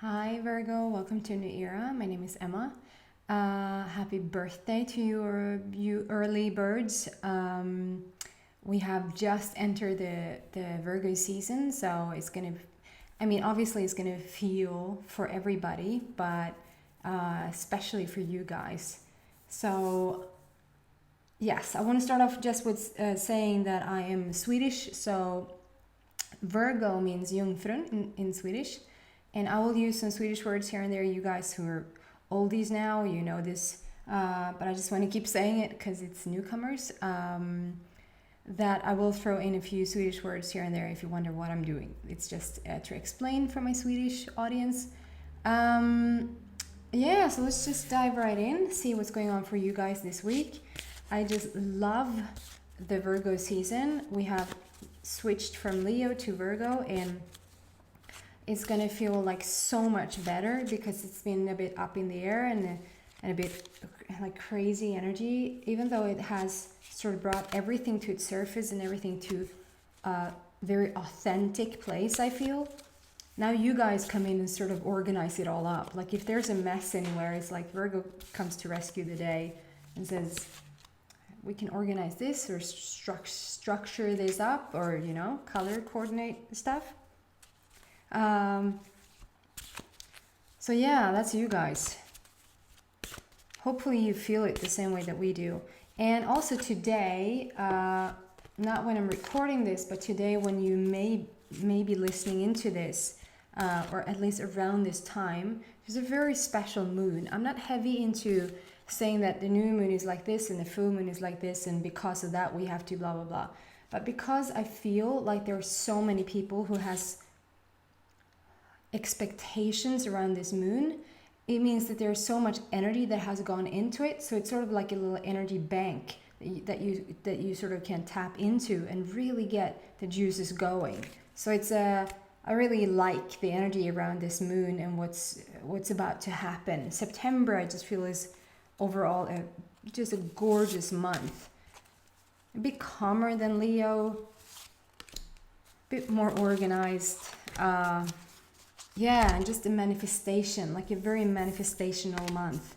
Hi Virgo, welcome to a new era. My name is Emma. Happy birthday to you early birds. We have just entered the Virgo season, so it's gonna, obviously it's gonna feel for everybody, but especially for you guys. So yes, I want to start off just with saying that I am Swedish. So Virgo means Jungfrun in Swedish. And I will use some Swedish words here and there. You guys who are oldies now, you know this. But I just want to keep saying it because it's newcomers. That I will throw in a few Swedish words here and there if you wonder what I'm doing. It's just to explain for my Swedish audience. Yeah, so let's just dive right in, see what's going on for you guys this week. I just love the Virgo season. We have switched from Leo to Virgo, and it's gonna feel like so much better because it's been a bit up in the air and a bit like crazy energy, even though it has sort of brought everything to its surface and everything to a very authentic place. I feel now you guys come in and sort of organize it all up. Like if there's a mess anywhere, it's like Virgo comes to rescue the day and says we can organize this or structure this up, or color coordinate stuff. So yeah, that's you guys. Hopefully you feel it the same way that we do. And also today, not when I'm recording this, but today when you may be listening into this, or at least around this time, there's a very special moon. I'm not heavy into saying that the new moon is like this and the full moon is like this, and because of that we have to blah blah blah. But because I feel like there are so many people who has expectations around this moon, it means that there's so much energy that has gone into it. So it's sort of like a little energy bank that you sort of can tap into and really get the juices going. So it's I really like the energy around this moon and what's about to happen. September, I just feel, is overall just a gorgeous month. A bit calmer than Leo, a bit more organized. Yeah, and just a manifestation, like a very manifestational month.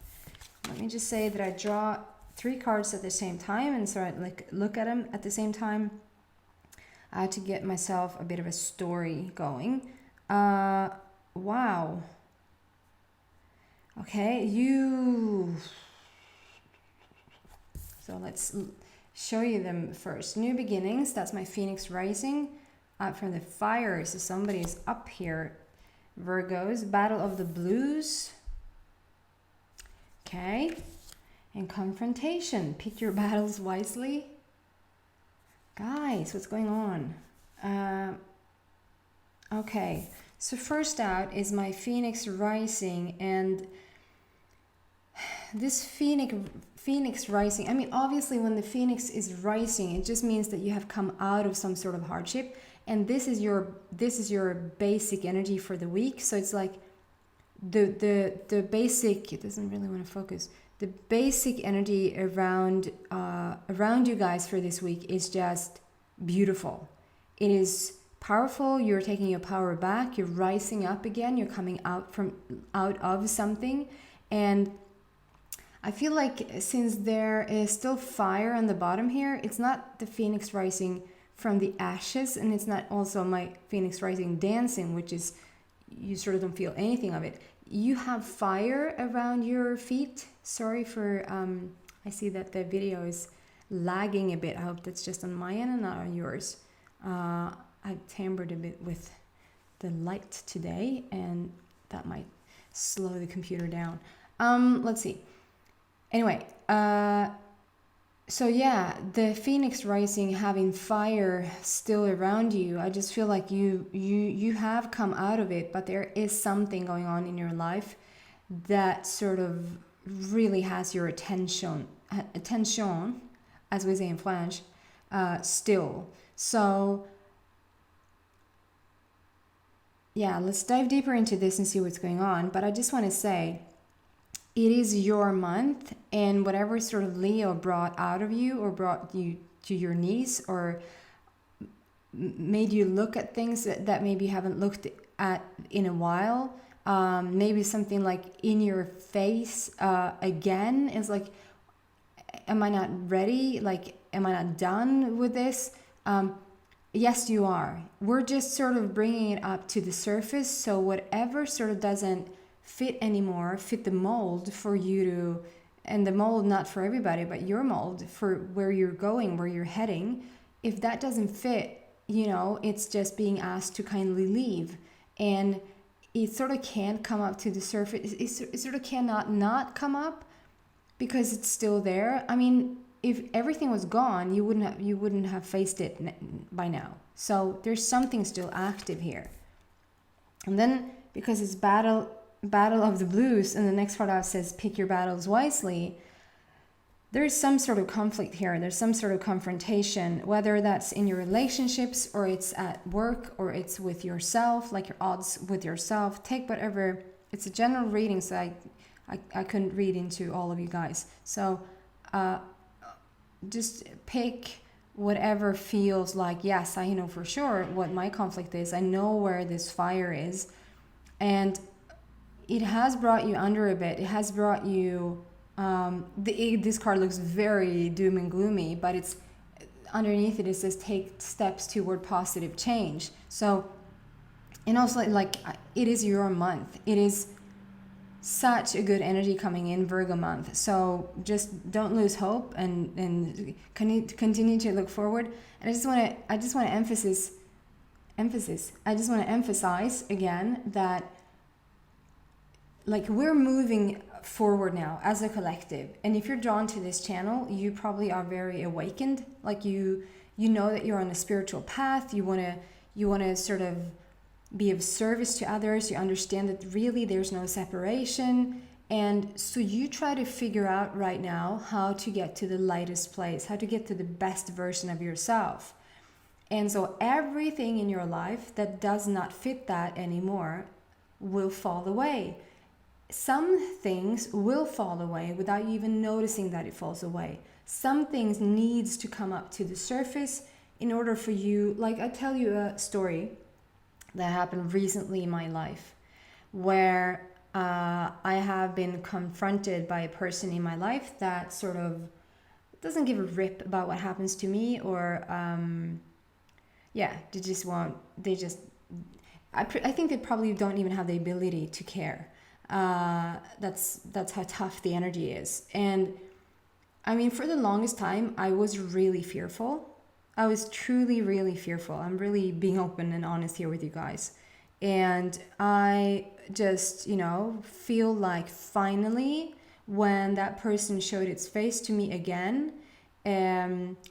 Let me just say that I draw 3 cards at the same time, and so I look at them at the same time to get myself a bit of a story going. Wow. Okay, so let's show you them first. New beginnings, that's my Phoenix rising. From the fire, so somebody is up here. Virgos, Battle of the Blues. Okay. And confrontation. Pick your battles wisely. Guys, what's going on? Okay. So first out is my Phoenix rising, and this Phoenix rising, obviously when the Phoenix is rising, it just means that you have come out of some sort of hardship. And this is your basic energy for the week. So it's like the basic, it doesn't really want to focus. The basic energy around you guys for this week is just beautiful. It is powerful. You're taking your power back. You're rising up again. You're coming out of something. And I feel like since there is still fire on the bottom here, it's not the Phoenix rising from the ashes, and it's not also my Phoenix rising dancing, which is you sort of don't feel anything of it. You have fire around your feet. Sorry for I see that the video is lagging a bit. I hope that's just on my end and not on yours. I tampered a bit with the light today, and that might slow the computer down. Let's see. Anyway, so yeah, the Phoenix rising, having fire still around you, I just feel like you have come out of it, but there is something going on in your life that sort of really has your attention, as we say in French, still. So yeah, let's dive deeper into this and see what's going on. But I just want to say, it is your month, and whatever sort of Leo brought out of you or brought you to your knees or made you look at things that maybe you haven't looked at in a while, maybe something like in your face again is like, am I not ready? Like, am I not done with this? Yes, you are. We're just sort of bringing it up to the surface. So whatever sort of doesn't fit anymore, fit the mold for you to, and the mold not for everybody, but your mold for where you're going, where you're heading. If that doesn't fit, it's just being asked to kindly leave. And it sort of can't come up to the surface. It sort of cannot not come up because it's still there. I mean, if everything was gone, you wouldn't have faced it by now. So there's something still active here. And then because it's battle of the blues, and the next part out says pick your battles wisely, there's some sort of conflict here. There's some sort of confrontation, whether that's in your relationships or it's at work or it's with yourself, like your odds with yourself. Take whatever. It's a general reading, so I couldn't read into all of you guys. So just pick whatever feels like, yes, I know for sure what my conflict is. I know where this fire is. And it has brought you under a bit. It has brought you, this card looks very doom and gloomy, but it's underneath it says take steps toward positive change. So, and also like it is your month. It is such a good energy coming in, Virgo month. So just don't lose hope and continue to look forward. And I just want to emphasize again that like we're moving forward now as a collective. And if you're drawn to this channel, you probably are very awakened. Like you know that you're on a spiritual path. You want to sort of be of service to others. You understand that really there's no separation. And so you try to figure out right now how to get to the lightest place, how to get to the best version of yourself. And so everything in your life that does not fit that anymore will fall away. Some things will fall away without you even noticing that it falls away. Some things needs to come up to the surface in order for you, like I tell you a story that happened recently in my life where I have been confronted by a person in my life that sort of doesn't give a rip about what happens to me, or I think they probably don't even have the ability to care. That's how tough the energy is. And I mean, for the longest time, I was really fearful. I was truly, really fearful. I'm really being open and honest here with you guys. And I just, feel like finally, when that person showed its face to me again,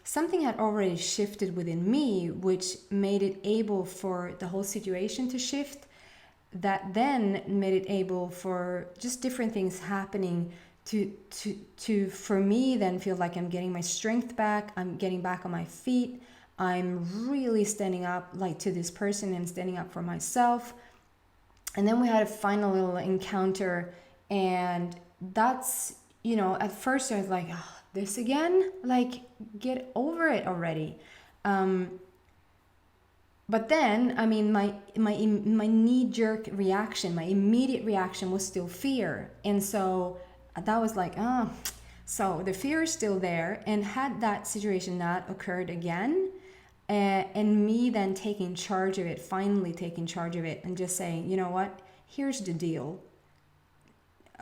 something had already shifted within me, which made it able for the whole situation to shift. That then made it able for just different things happening to for me then feel like I'm getting my strength back. I'm getting back on my feet. I'm really standing up like to this person and standing up for myself. And then we had a final little encounter, and that's, at first I was like, oh, this again? Like, get over it already. But then, I mean, my knee-jerk reaction, my immediate reaction was still fear. And so that was like, so the fear is still there. And had that situation not occurred again, and me then taking charge of it, finally taking charge of it and just saying, you know what, here's the deal.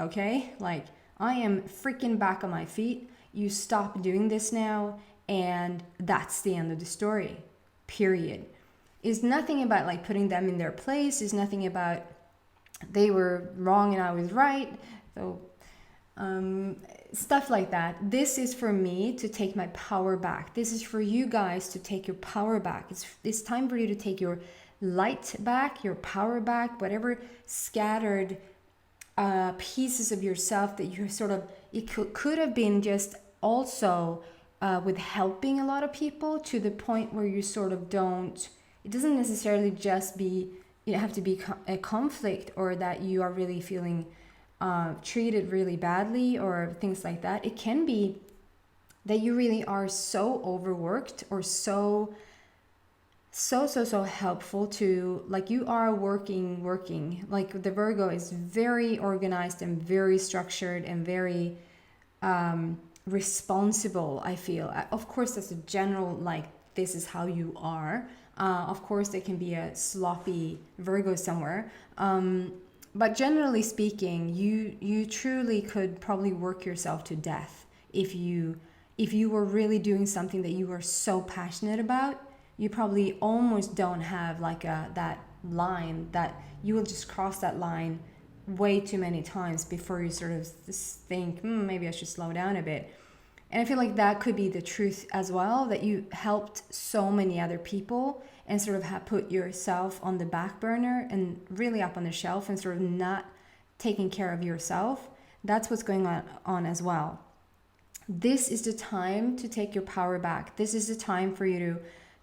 Okay? Like, I am freaking back on my feet. You stop doing this now. And that's the end of the story. Period. It's nothing about like putting them in their place. It's nothing about they were wrong and I was right. So stuff like that. This is for me to take my power back. This is for you guys to take your power back. It's time for you to take your light back, your power back, whatever scattered pieces of yourself that you sort of, it could have been just also with helping a lot of people to the point where you sort of don't, it doesn't necessarily just be, have to be a conflict or that you are really feeling treated really badly or things like that. It can be that you really are so overworked or so so helpful to, like, you are working, like the Virgo is very organized and very structured and very responsible, I feel. Of course, that's a general, like, this is how you are. Of course, there can be a sloppy Virgo somewhere. But generally speaking, you truly could probably work yourself to death if you were really doing something that you were so passionate about. You probably almost don't have like that line, that you will just cross that line way too many times before you sort of think, maybe I should slow down a bit. And I feel like that could be the truth as well, that you helped so many other people and sort of have put yourself on the back burner and really up on the shelf and sort of not taking care of yourself. That's what's going on as well. This is the time to take your power back. This is the time for you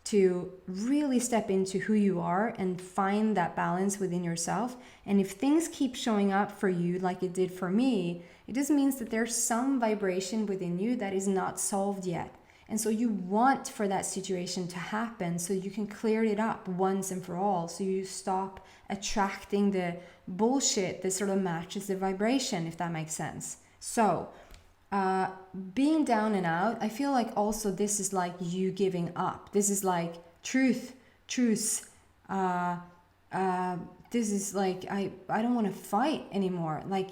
to really step into who you are and find that balance within yourself. And if things keep showing up for you like it did for me, it just means that there's some vibration within you that is not solved yet. And so you want for that situation to happen so you can clear it up once and for all. So you stop attracting the bullshit that sort of matches the vibration, if that makes sense. So being down and out, I feel like also this is like you giving up. This is like truce. This is like, I don't want to fight anymore. Like,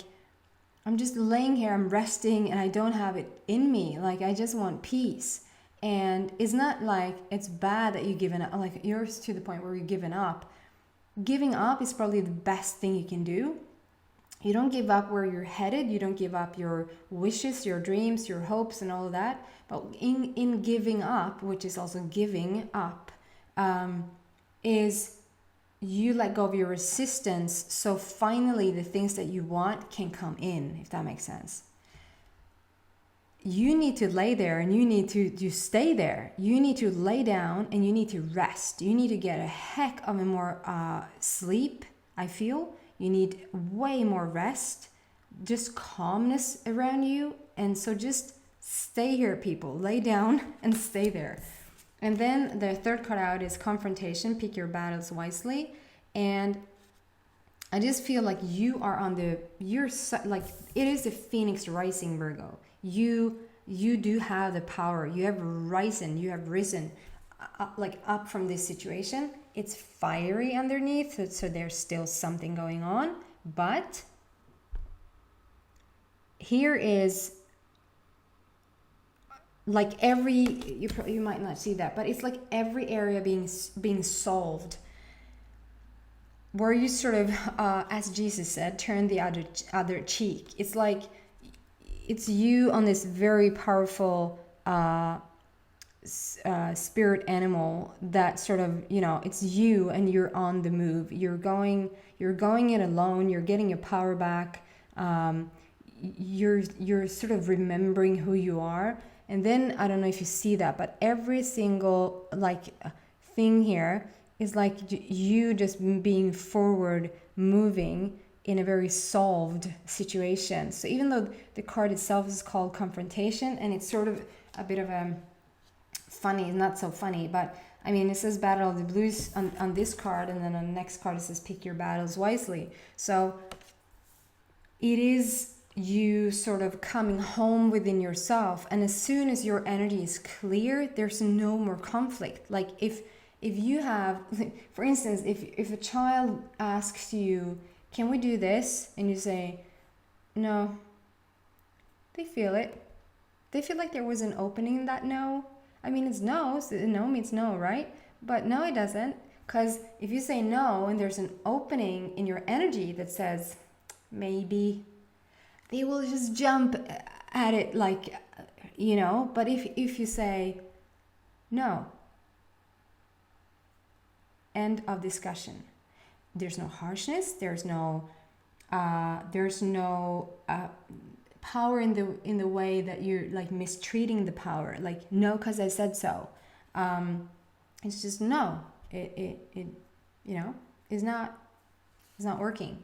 I'm just laying here, I'm resting, and I don't have it in me. Like, I just want peace. And it's not like it's bad that you've given up. Like, you're to the point where you're giving up. Giving up is probably the best thing you can do. You don't give up where you're headed. You don't give up your wishes, your dreams, your hopes, and all of that. But in giving up, which is also giving up, is you let go of your resistance, so finally the things that you want can come in, if that makes sense. You need to lay there and you need to stay there. You need to lay down and you need to rest. You need to get a heck of a more sleep, I feel. You need way more rest, just calmness around you. And so just stay here, people. Lay down and stay there. And then the third card out is confrontation. Pick your battles wisely. And I just feel like you are like, it is the Phoenix rising, Virgo. You do have the power. You have risen like up from this situation. It's fiery underneath, so there's still something going on. But here is like you might not see that, but it's like every area being solved, where you sort of, as Jesus said, turn the other cheek. It's like it's you on this very powerful spirit animal that sort of, it's you and you're on the move. You're going it alone. You're getting your power back. You're sort of remembering who you are. And then I don't know if you see that, but every single like thing here is like you just being forward moving in a very solved situation. So even though the card itself is called confrontation, and it's sort of a bit of a funny, not so funny, but I mean, it says Battle of the Blues on this card, and then on the next card it says pick your battles wisely. So it is you sort of coming home within yourself, and as soon as your energy is clear, there's no more conflict. Like if you have, for instance, if a child asks you, can we do this? And you say, no. They feel it. They feel like there was an opening in that no. I mean, it's no. So no means no, right? But no, it doesn't. Because if you say no and there's an opening in your energy that says maybe, they will just jump at it like, But if you say no, end of discussion. There's no harshness. There's no power in the way that you're like mistreating the power. Like no, because I said so. It's just no. It is not working.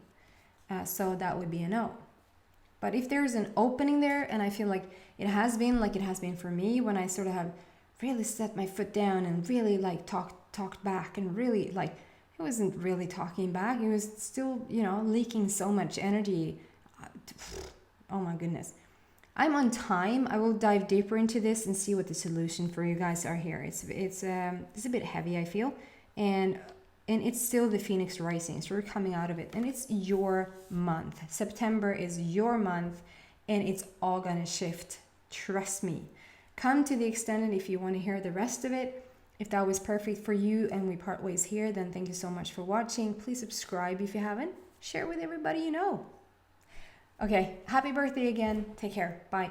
So that would be a no. But if there's an opening there, and I feel like it has been for me when I sort of have really set my foot down and really like talked talked back and really like, it wasn't really talking back. It was still, you know, leaking so much energy. Oh my goodness. I'm on time. I will dive deeper into this and see what the solution for you guys are here. It's a bit heavy, I feel, and it's still the Phoenix rising, so we're coming out of it, and it's your month. September is your month, and it's all gonna shift. Trust me. Come to the extended if you want to hear the rest of it. If that was perfect for you and we part ways here, then thank you so much for watching. Please subscribe if you haven't. Share with everybody you know. Okay, happy birthday again. Take care. Bye.